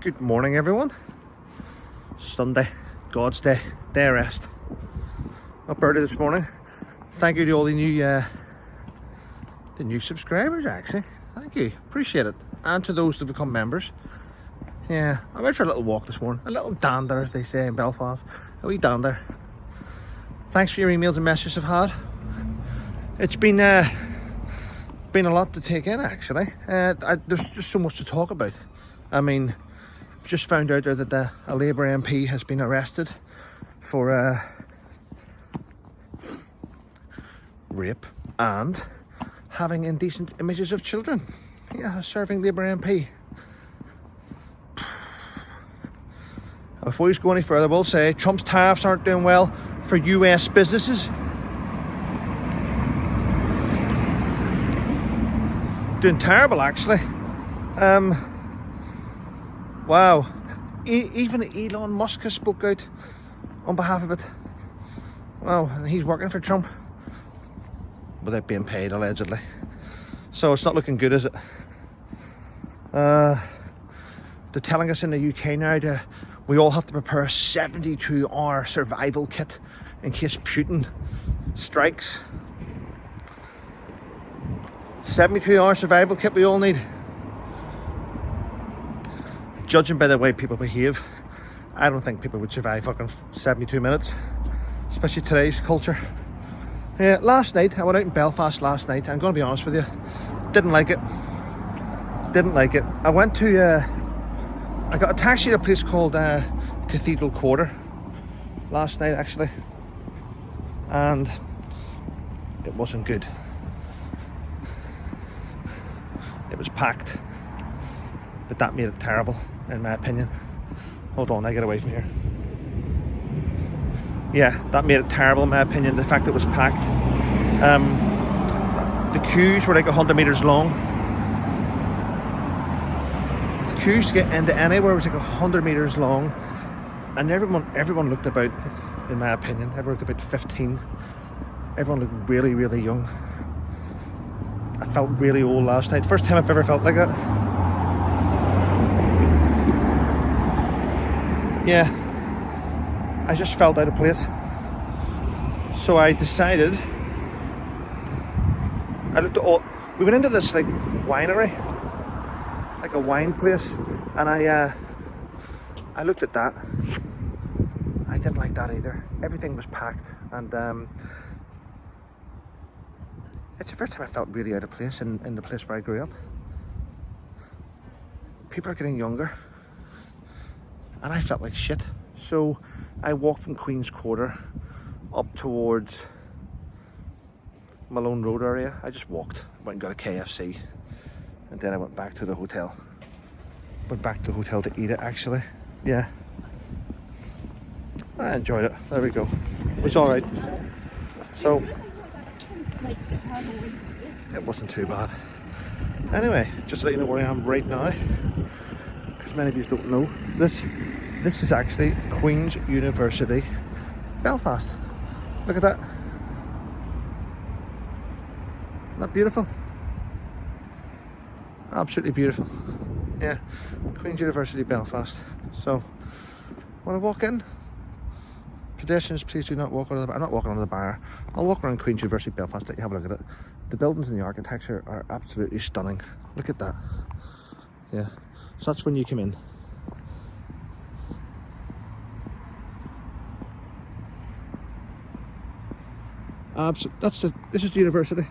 Good morning, everyone. Sunday, God's day, day of rest. Up early this morning. Thank you to all the new subscribers. Actually, thank you, appreciate it, and to those that become members. Yeah, I went for a little walk this morning, a little dander, as they say in Belfast. A wee dander. Thanks for your emails and messages I've had. It's been a lot to take in, actually. There's just so much to talk about. I mean, I've just found out there that a Labour MP has been arrested for rape and having indecent images of children. Yeah, a serving Labour MP. Before we go any further, we'll say Trump's tariffs aren't doing well for US businesses. Doing terrible, actually. Wow. Even Elon Musk has spoke out on behalf of it. Wow, and he's working for Trump without being paid, allegedly. So it's not looking good, is it? They're telling us in the UK now we all have to prepare a 72-hour survival kit in case Putin strikes. 72-hour survival kit we all need. Judging by the way people behave, I don't think people would survive fucking 72 minutes, especially today's culture. Yeah, last night, I went out in Belfast last night. I'm going to be honest with you, didn't like it. I went to, I got a taxi at a place called Cathedral Quarter last night, actually, and it wasn't good. It was packed, but that made it terrible, in my opinion. Hold on, I get away from here. Yeah, that made it terrible, in my opinion, the fact that it was packed. The queues were like 100 metres long. The queues to get into anywhere was like 100 metres long, and everyone looked about, in my opinion, everyone looked about 15. Everyone looked really, really young. I felt really old last night. First time I've ever felt like that. Yeah, I just felt out of place. So I decided, we went into this like winery, like a wine place, and I looked at that. I didn't like that either. Everything was packed, and it's the first time I felt really out of place in the place where I grew up. People are getting younger, and I felt like shit. So I walked from Queen's Quarter up towards Malone Road area. I just walked, went and got a KFC, and then I went back to the hotel. Went back to the hotel to eat it, actually. Yeah. I enjoyed it. There we go. It was alright. So it wasn't too bad. Anyway, just to let you know where I am right now, because many of you don't know, this is actually Queen's University, Belfast. Look at that. Isn't that beautiful? Absolutely beautiful. Yeah, Queen's University, Belfast. So, want to walk in? Pedestrians, please do not walk under the bar. I'm not walking under the bar. I'll walk around Queen's University, Belfast, let you have a look at it. The buildings and the architecture are absolutely stunning. Look at that. Yeah, so that's when you come in. This is the university.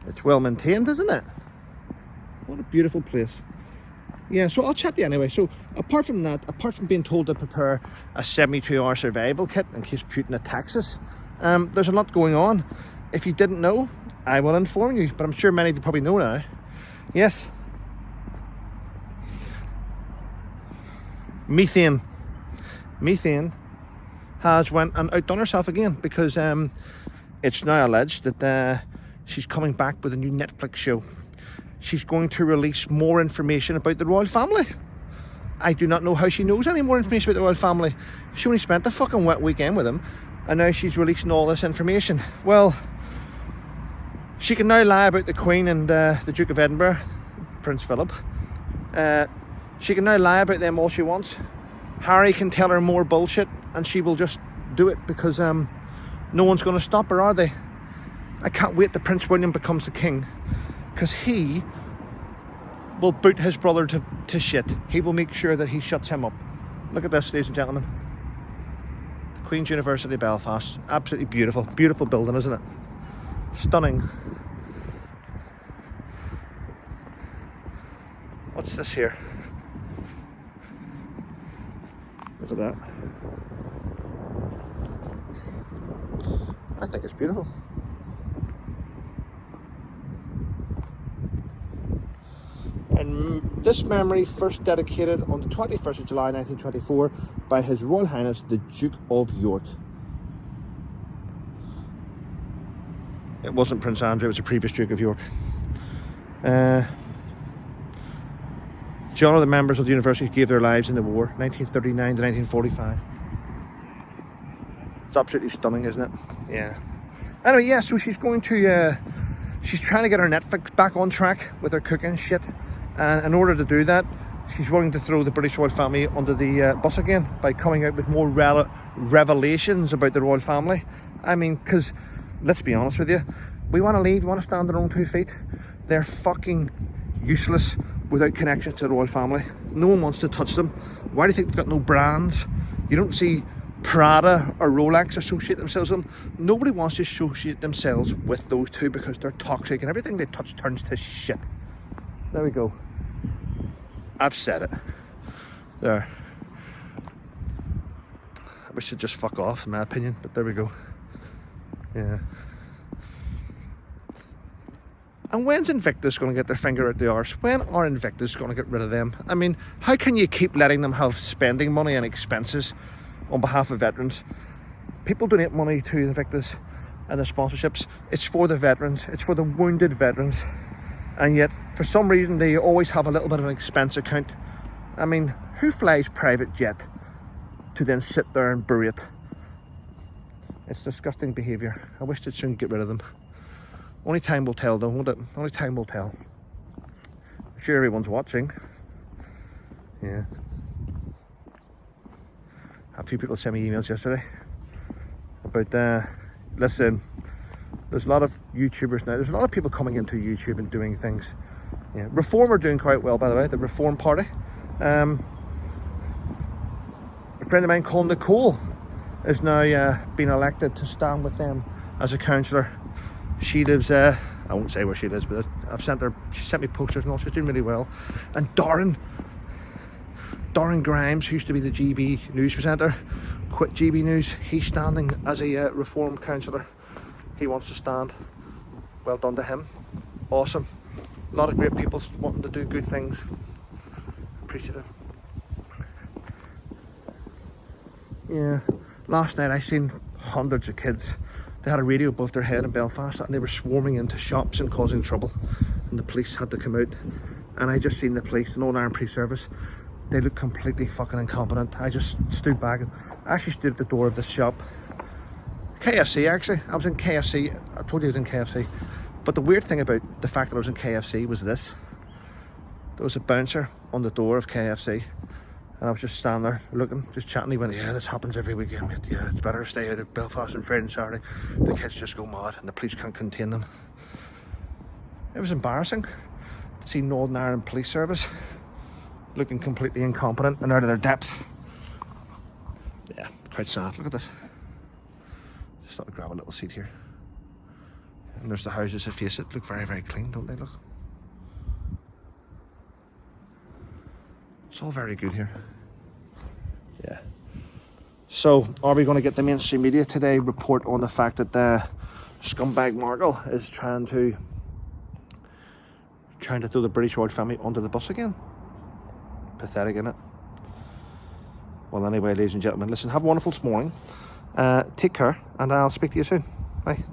It's well maintained, isn't it? What a beautiful place. Yeah, so I'll chat to you anyway. So apart from that, apart from being told to prepare a 72-hour survival kit in case Putin attacks us, there's a lot going on. If you didn't know, I will inform you, but I'm sure many of you probably know now. Yes. Methane has went and outdone herself again, because it's now alleged that she's coming back with a new Netflix show. She's going to release more information about the royal family. I do not know how she knows any more information about the royal family. She only spent a fucking wet weekend with them, and now she's releasing all this information. Well, She can now lie about the Queen and the Duke of Edinburgh, Prince Philip. She can now lie about them all she wants. Harry can tell her more bullshit and she will just do it because no one's going to stop her, are they? I can't wait till Prince William becomes the king, because he will boot his brother to shit. He will make sure that he shuts him up. Look at this, ladies and gentlemen. The Queen's University, Belfast. Absolutely beautiful. Beautiful building, isn't it? Stunning. What's this here? Look at that. I think it's beautiful. And this memory first dedicated on the 21st of July 1924 by His Royal Highness the Duke of York. It wasn't Prince Andrew, it was the previous Duke of York. John of the members of the university who gave their lives in the war, 1939 to 1945. It's absolutely stunning, isn't it? Yeah. Anyway, yeah, so she's going to, she's trying to get her Netflix back on track with her cooking shit. And in order to do that, she's willing to throw the British royal family under the bus again by coming out with more revelations about the royal family. I mean, because, let's be honest with you, we want to leave, we want to stand on our own 2 feet. They're fucking useless without connection to the royal family. No one wants to touch them. Why do you think they've got no brands? You don't see Prada or Rolex associate themselves with them. Nobody wants to associate themselves with those two because they're toxic and everything they touch turns to shit. There we go. I've said it. There. I wish they'd just fuck off, in my opinion, but there we go. Yeah. And when's Invictus going to get their finger out the arse? When are Invictus going to get rid of them? I mean, how can you keep letting them have spending money and expenses on behalf of veterans? People donate money to Invictus and the sponsorships. It's for the veterans. It's for the wounded veterans. And yet, for some reason, they always have a little bit of an expense account. I mean, who flies private jet to then sit there and berate? It's disgusting behaviour. I wish they'd soon get rid of them. Only time will tell though, won't it? Only time will tell. I'm sure everyone's watching. Yeah. A few people sent me emails yesterday about, listen, there's a lot of YouTubers now. There's a lot of people coming into YouTube and doing things. Yeah. Reform are doing quite well, by the way, the Reform Party. A friend of mine called Nicole is now been elected to stand with them as a councillor. She lives, I won't say where she lives, but I've sent her, she sent me posters and all, she's doing really well. And Darren Grimes, who used to be the GB News presenter, quit GB News. He's standing as a Reform councillor. He wants to stand. Well done to him. Awesome. A lot of great people wanting to do good things. Appreciative. Yeah. Last night I seen hundreds of kids. They had a radio above their head in Belfast and they were swarming into shops and causing trouble. And the police had to come out. And I just seen the police, the Northern Ireland Police Service. They looked completely fucking incompetent. I just stood back. I actually stood at the door of this shop. KFC, actually. I was in KFC. I told you I was in KFC. But the weird thing about the fact that I was in KFC was this. There was a bouncer on the door of KFC. And I was just standing there looking, just chatting. He went, yeah, this happens every weekend, mate. Yeah, it's better to stay out of Belfast on Friday and Saturday. The kids just go mad and the police can't contain them. It was embarrassing to see Northern Ireland Police Service looking completely incompetent and out of their depth. Yeah, quite sad. Look at this. Just thought I'd grab a little seat here. And there's the houses that face it. Look very, very clean, don't they? Look. It's all very good here. Yeah. So, are we going to get the mainstream media today report on the fact that the scumbag Markle is trying to throw the British royal family under the bus again? Pathetic, isn't it? Well, anyway, ladies and gentlemen, listen, have a wonderful morning. Take care, and I'll speak to you soon. Bye.